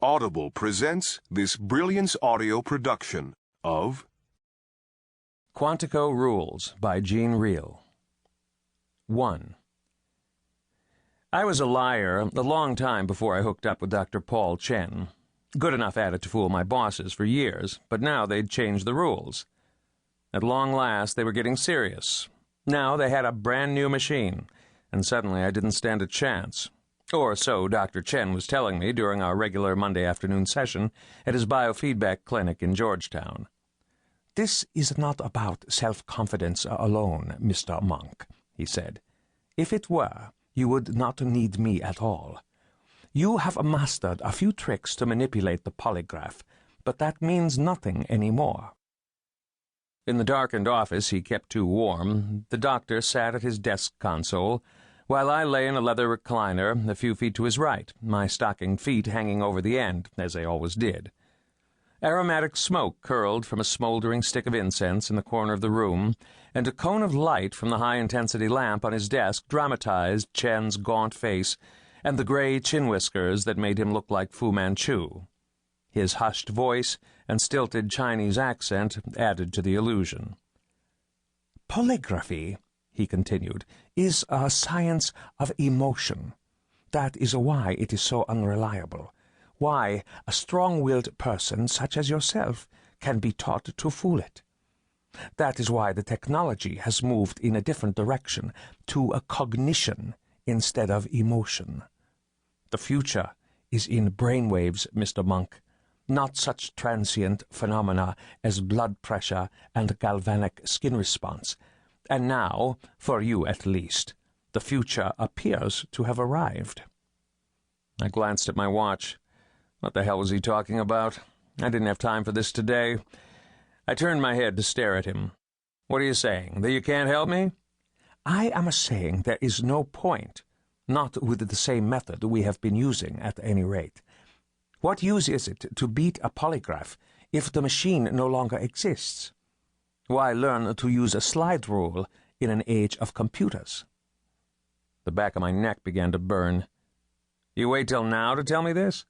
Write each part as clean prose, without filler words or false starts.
Audible presents this Brilliance audio production of Quantico Rules by Riehl. 1. I was a liar a long time before I hooked up with Dr. Paul Chen. Good enough at it to fool my bosses for years, but now they'd changed the rules. At long last, they were getting serious. Now they had a brand new machine, and suddenly I didn't stand a chance. Or so Dr. Chen was telling me during our regular Monday afternoon session at his biofeedback clinic in Georgetown. "This is not about self-confidence alone, Mr. Monk," he said. "If it were, you would not need me at all. You have mastered a few tricks to manipulate the polygraph, but that means nothing anymore." In the darkened office he kept too warm, the doctor sat at his desk console, while I lay in a leather recliner a few feet to his right, my stockinged feet hanging over the end, as they always did. Aromatic smoke curled from a smoldering stick of incense in the corner of the room, and a cone of light from the high-intensity lamp on his desk dramatized Chen's gaunt face and the gray chin whiskers that made him look like Fu Manchu. His hushed voice and stilted Chinese accent added to the illusion. "Polygraphy," he continued, "is a science of emotion. That is why it is so unreliable, why a strong-willed person such as yourself can be taught to fool it. That is why the technology has moved in a different direction, to a cognition instead of emotion. The future is in brainwaves, Mr. Monk, not such transient phenomena as blood pressure and galvanic skin response. And now, for you at least, the future appears to have arrived." I glanced at my watch. What the hell was he talking about? I didn't have time for this today. I turned my head to stare at him. "What are you saying, that you can't help me?" "I am saying there is no point, not with the same method we have been using at any rate. What use is it to beat a polygraph if the machine no longer exists? Why learn to use a slide rule in an age of computers?" The back of my neck began to burn. "You wait till now to tell me this?"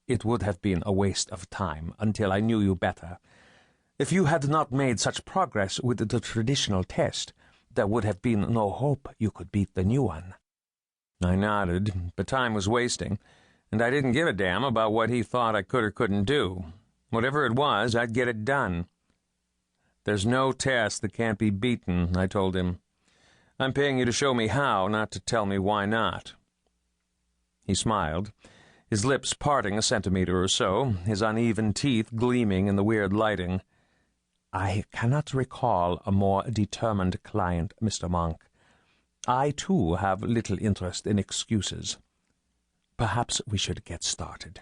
"It would have been a waste of time until I knew you better. If you had not made such progress with the traditional test, there would have been no hope you could beat the new one." I nodded, but time was wasting, and I didn't give a damn about what he thought I could or couldn't do. Whatever it was, I'd get it done. "There's no test that can't be beaten," I told him. "I'm paying you to show me how, not to tell me why not." He smiled, his lips parting a centimeter or so, his uneven teeth gleaming in the weird lighting. "I cannot recall a more determined client, Mr. Monk. I, too, have little interest in excuses. Perhaps we should get started."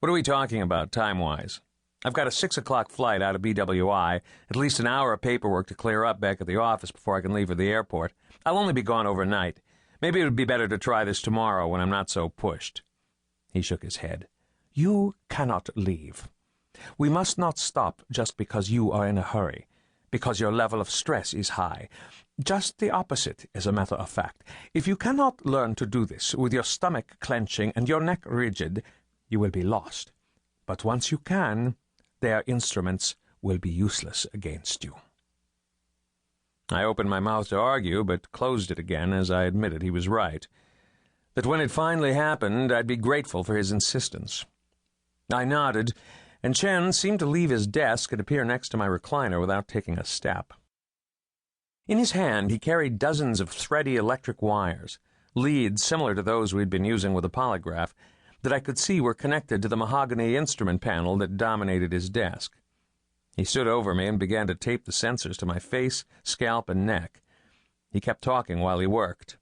"What are we talking about, time-wise? I've got a 6 o'clock flight out of BWI, at least an hour of paperwork to clear up back at the office before I can leave for the airport. I'll only be gone overnight. Maybe it would be better to try this tomorrow when I'm not so pushed." He shook his head. "You cannot leave. We must not stop just because you are in a hurry, because your level of stress is high. Just the opposite, as a matter of fact. If you cannot learn to do this with your stomach clenching and your neck rigid, you will be lost. But once you can, their instruments will be useless against you." I opened my mouth to argue, but closed it again as I admitted he was right. That when it finally happened, I'd be grateful for his insistence. I nodded, and Chen seemed to leave his desk and appear next to my recliner without taking a step. In his hand he carried dozens of thready electric wires, leads similar to those we'd been using with the polygraph, that I could see were connected to the mahogany instrument panel that dominated his desk. He stood over me and began to tape the sensors to my face, scalp, and neck. He kept talking while he worked.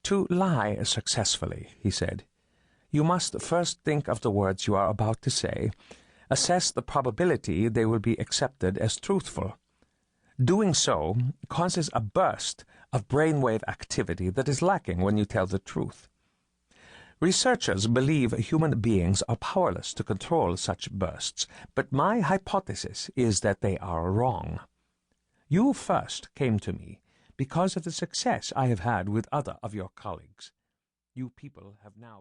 "To lie successfully," he said, "you must first think of the words you are about to say, assess the probability they will be accepted as truthful. Doing so causes a burst of brainwave activity that is lacking when you tell the truth. Researchers believe human beings are powerless to control such bursts, but my hypothesis is that they are wrong. You first came to me because of the success I have had with other of your colleagues. You people have now become